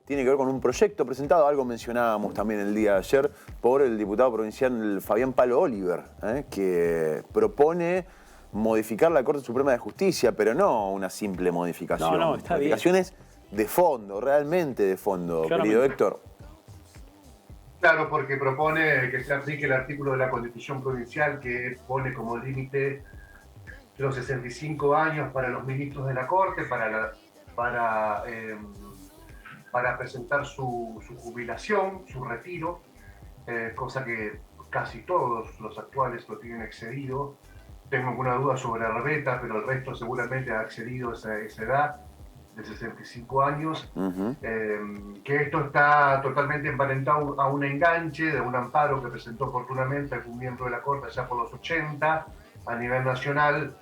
tiene que ver con un proyecto presentado, algo mencionábamos también el día de ayer, por el diputado provincial Fabián Palo Oliver, que propone modificar la Corte Suprema de Justicia, pero no una simple modificación. No, está bien. Modificaciones de fondo, realmente de fondo, querido Héctor. Claro, porque propone que se aplique el artículo de la Constitución Provincial que pone como límite los 65 años para los ministros de la Corte, para presentar su jubilación, su retiro, cosa que casi todos los actuales lo tienen excedido. Tengo alguna duda sobre Arbeta, pero el resto seguramente ha excedido esa edad de 65 años. Que esto está totalmente emparentado a un enganche de un amparo que presentó oportunamente algún miembro de la Corte ya por los 80 a nivel nacional,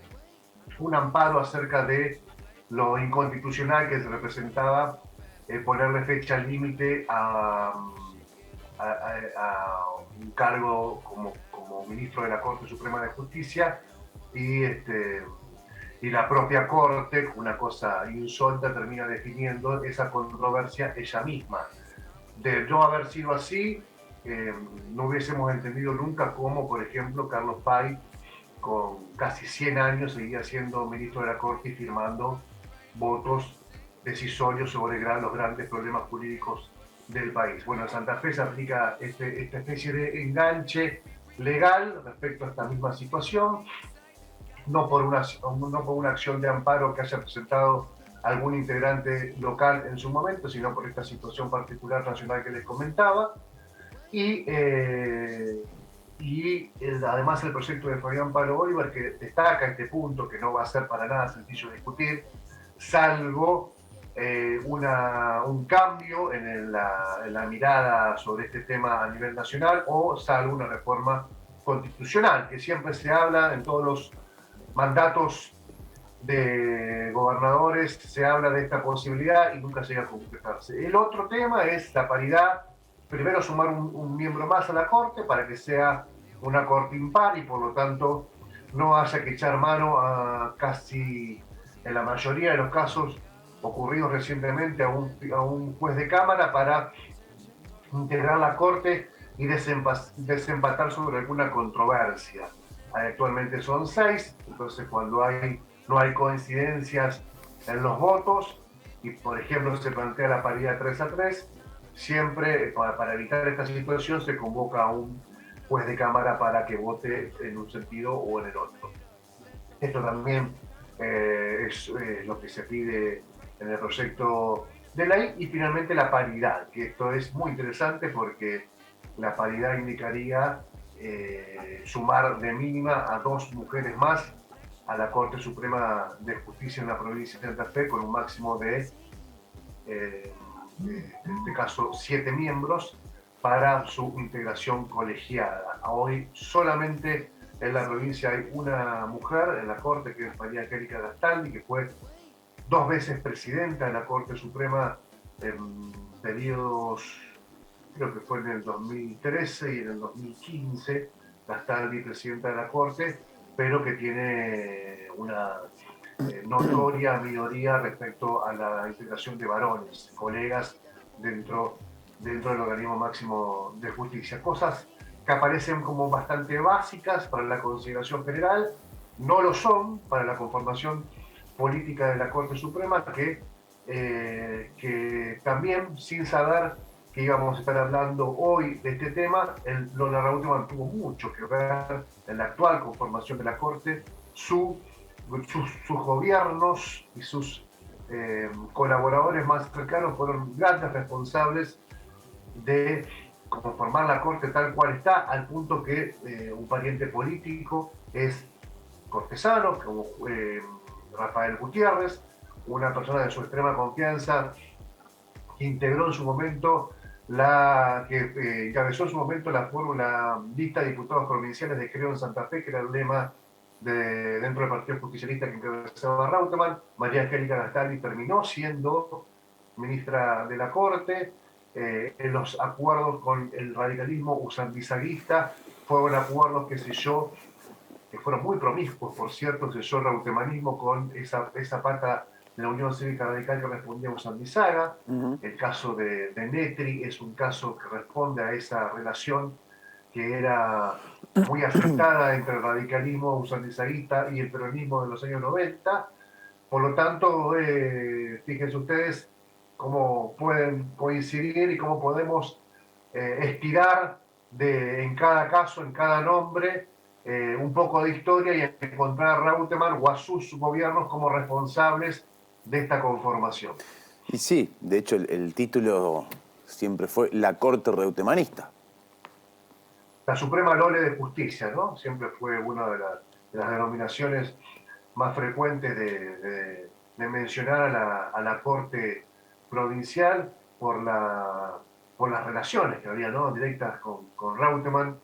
un amparo acerca de lo inconstitucional que se representaba ponerle fecha límite a un cargo como ministro de la Corte Suprema de Justicia y la propia Corte, una cosa insólita, termina definiendo esa controversia ella misma. De no haber sido así, no hubiésemos entendido nunca cómo, por ejemplo, Carlos Pay, con casi 100 años, seguía siendo ministro de la Corte y firmando votos decisorios sobre los grandes problemas jurídicos del país. Bueno, en Santa Fe se aplica esta especie de enganche legal respecto a esta misma situación, no por una acción de amparo que haya presentado algún integrante local en su momento, sino por esta situación particular nacional que les comentaba. Además el proyecto de Fabián Palo Oliver, que destaca este punto que no va a ser para nada sencillo discutir, salvo un cambio en la mirada sobre este tema a nivel nacional, o salvo una reforma constitucional, que siempre se habla en todos los mandatos de gobernadores, se habla de esta posibilidad y nunca llega a concretarse. El otro tema es la paridad. Primero, sumar un miembro más a la Corte para que sea una Corte impar y por lo tanto no haya que echar mano a casi en la mayoría de los casos ocurridos recientemente a un juez de Cámara para integrar la Corte y desempatar sobre alguna controversia. Actualmente son 6, entonces cuando no hay coincidencias en los votos y por ejemplo se plantea la paridad 3-3, siempre para evitar esta situación se convoca a un juez de Cámara para que vote en un sentido o en el otro. Esto también es lo que se pide en el proyecto de ley. Y finalmente la paridad, que esto es muy interesante porque la paridad indicaría sumar de mínima a 2 mujeres más a la Corte Suprema de Justicia en la provincia de Santa Fe, con un máximo de, en este caso, 7 miembros para su integración colegiada. Hoy solamente en la provincia hay una mujer en la Corte, que es María Angélica Gastaldi, que fue 2 veces presidenta de la Corte Suprema en periodos, creo que fue en el 2013 y en el 2015, Gastaldi presidenta de la Corte, pero que tiene una notoria minoría respecto a la integración de varones, colegas dentro del organismo máximo de justicia. Cosas que aparecen como bastante básicas para la consideración general, no lo son para la conformación política de la Corte Suprema, que también, sin saber que íbamos a estar hablando hoy de este tema, Lola Reutemann tuvo mucho que ver en la actual conformación de la Corte. Sus gobiernos y sus colaboradores más cercanos fueron grandes responsables de conformar la Corte tal cual está, al punto que un pariente político es cortesano, como Rafael Gutiérrez, una persona de su extrema confianza, que integró en su momento que encabezó en su momento la lista de diputados provinciales de Creo en Santa Fe, que era el lema dentro del Partido Justicialista que encabezaba Reutemann. María Angélica Gastaldi terminó siendo ministra de la Corte. En los acuerdos con el radicalismo usandizaguista fueron acuerdos que fueron muy promiscuos, por cierto, selló el reutemanismo con esa pata de la Unión Cívica Radical que respondía a Usandizaga. Ujú. El caso de Netri es un caso que responde a esa relación que era muy afectada entre el radicalismo usandizaguista y el peronismo de los años 90. Por lo tanto, fíjense ustedes cómo pueden coincidir y cómo podemos estirar en cada caso, en cada nombre, un poco de historia y encontrar a Reutemann o a sus gobiernos como responsables de esta conformación. Y sí, de hecho el título siempre fue La Corte Reutemanista. La Suprema Lore de Justicia, ¿no? Siempre fue una de las denominaciones más frecuentes de mencionar a la Corte Provincial por las relaciones que había, ¿no? Directas con Reutemann,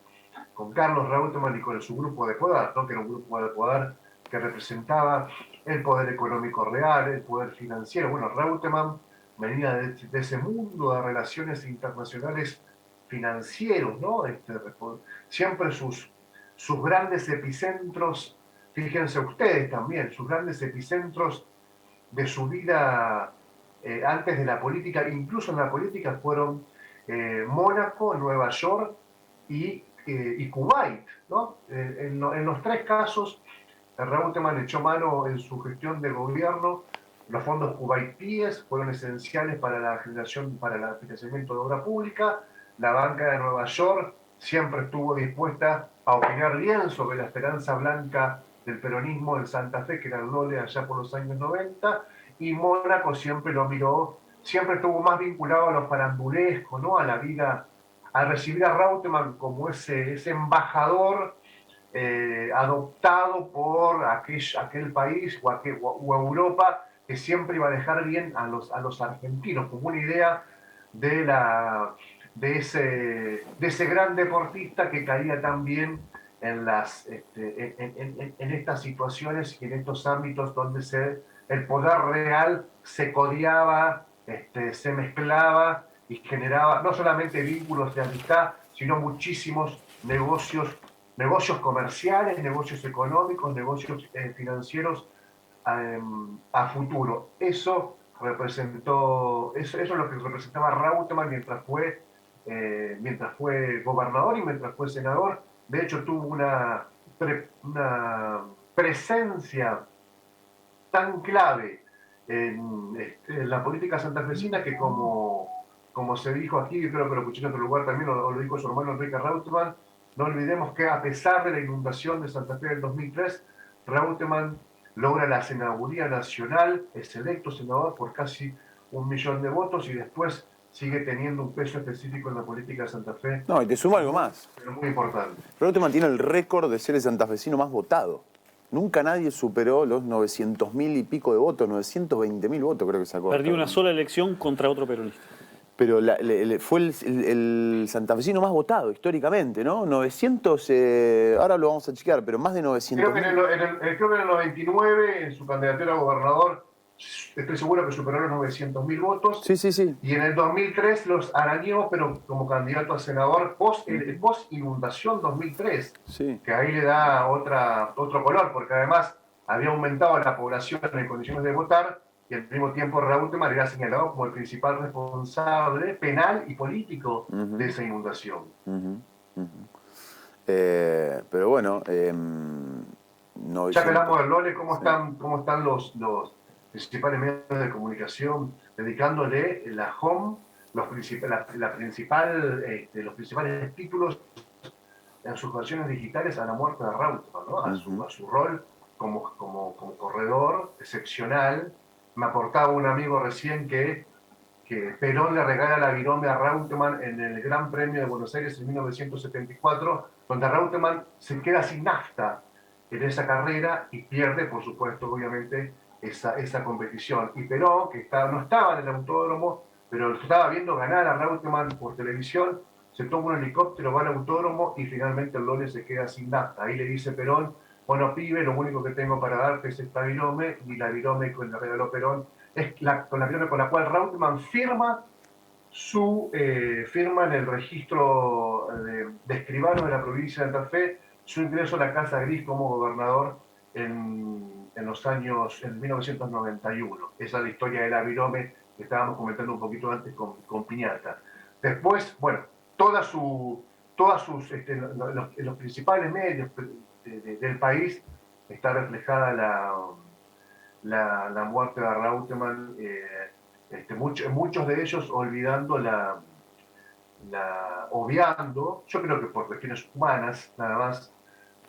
con Carlos Reutemann y con su grupo de poder, ¿no? Que era un grupo de poder que representaba el poder económico real, el poder financiero. Bueno, Reutemann venía de ese mundo de relaciones internacionales financieros, ¿no? Siempre sus grandes epicentros, fíjense ustedes también, sus grandes epicentros de su vida antes de la política, incluso en la política, fueron Mónaco, Nueva York y Kuwait, ¿no? En los tres casos, Reutemann echó mano en su gestión de gobierno. Los fondos cubaitíes fueron esenciales para la generación, para el financiamiento de obra pública. La banca de Nueva York siempre estuvo dispuesta a opinar bien sobre la esperanza blanca del peronismo en Santa Fe, que era el Lole allá por los años 90, y Mónaco siempre lo miró, siempre estuvo más vinculado a lo farandulesco, ¿no? A la vida, a recibir a Reutemann como ese embajador adoptado por aquel país o Europa que siempre iba a dejar bien a los argentinos, como una idea de, de ese gran deportista que caía tan bien en estas situaciones y en estos ámbitos donde el poder real se codiaba, se mezclaba y generaba no solamente vínculos de amistad, sino muchísimos negocios comerciales, negocios económicos, negocios financieros a futuro. Eso es lo que representaba Reutemann mientras fue gobernador y mientras fue senador. De hecho, tuvo una presencia tan clave en la política santafesina que como se dijo aquí, y creo que lo escuché en otro lugar también, o lo dijo su hermano Enrique Reutemann, no olvidemos que a pesar de la inundación de Santa Fe del 2003, Reutemann logra la senaduría nacional, es electo senador por casi 1 millón de votos y después sigue teniendo un peso específico en la política de Santa Fe, No, y te sumo algo más. pero muy importante. Reutemann tiene el récord de ser el santafesino más votado. Nunca nadie superó los 900.000 y pico de votos, 920.000 votos creo que sacó. Perdió una sola elección contra otro peronista. Pero fue el santafesino más votado históricamente, ¿no? 900, ahora lo vamos a chequear, pero más de 900. Creo que en el 99, en su candidatura a gobernador, estoy seguro que superó los 900.000 votos. Sí, sí, sí. Y en el 2003 los arañó, pero como candidato a senador, post inundación 2003, Sí. que ahí le da otro color, porque además había aumentado la población en condiciones de votar y al mismo tiempo Reutemann era señalado como el principal responsable penal y político de esa inundación. Pero bueno, Ya que hablamos del Lole, ¿cómo están los principales medios de comunicación dedicándole la home, los principales títulos en sus versiones digitales a la muerte de Reutemann, ¿no? A su rol como corredor excepcional? Me aportaba un amigo recién que Perón le regala la birome a Reutemann en el Gran Premio de Buenos Aires en 1974, donde Reutemann se queda sin nafta en esa carrera y pierde, por supuesto, obviamente, esa competición. Y Perón, que no estaba en el autódromo, pero lo estaba viendo ganar a Reutemann por televisión, se toma un helicóptero, va al autódromo y finalmente el Lole se queda sin nafta. Ahí le dice Perón: bueno, pibe, lo único que tengo para darte es esta virome, y la virome que le regaló Perón es con la virome con la cual Reutemann firma en el registro de escribano de la provincia de Santa Fe su ingreso a la Casa Gris como gobernador en en 1991. Esa es la historia de la Virome que estábamos comentando un poquito antes con Piñata. Después, bueno, todas sus, en los principales medios del país está reflejada la muerte de Reutemann, muchos de ellos olvidando obviando, yo creo que por cuestiones humanas nada más,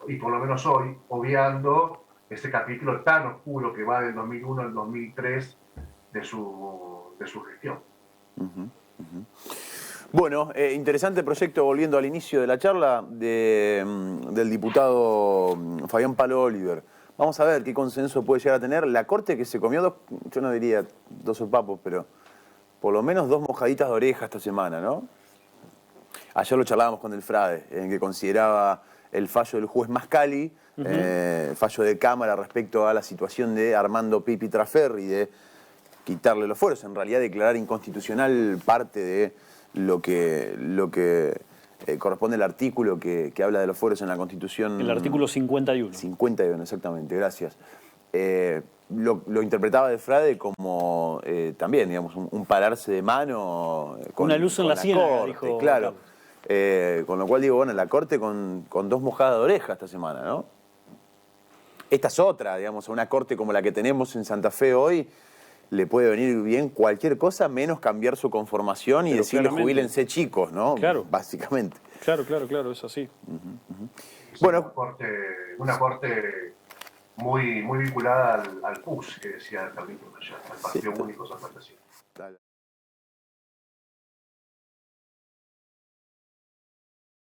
y por lo menos hoy, obviando ese capítulo tan oscuro que va del 2001 al 2003 de su gestión. Bueno, interesante proyecto, volviendo al inicio de la charla, del diputado Fabián Palo Oliver. Vamos a ver qué consenso puede llegar a tener. La Corte que se comió, yo no diría 2 sopapos, pero por lo menos 2 mojaditas de oreja esta semana, ¿no? Ayer lo charlábamos con el Frade, en que consideraba el fallo del juez Mascali, fallo de Cámara respecto a la situación de Armando Pipi Traferri, de quitarle los fueros, en realidad declarar inconstitucional parte de lo que corresponde al artículo que habla de los fueros en la Constitución. El artículo 51. 51, exactamente, gracias. Lo interpretaba de Frade como también, digamos, un pararse de mano. Una luz en la ciénaga, dijo. Claro. Con lo cual digo, bueno, la Corte con 2 mojadas de oreja esta semana, ¿no? Esta es otra, digamos, a una Corte como la que tenemos en Santa Fe hoy, le puede venir bien cualquier cosa menos cambiar su conformación y decirle jubílense chicos, ¿no? Claro. Básicamente. Claro, es así. Bueno, una corte muy vinculada al PUS, que decía Carlitos allá, al Partido Único San Francisco.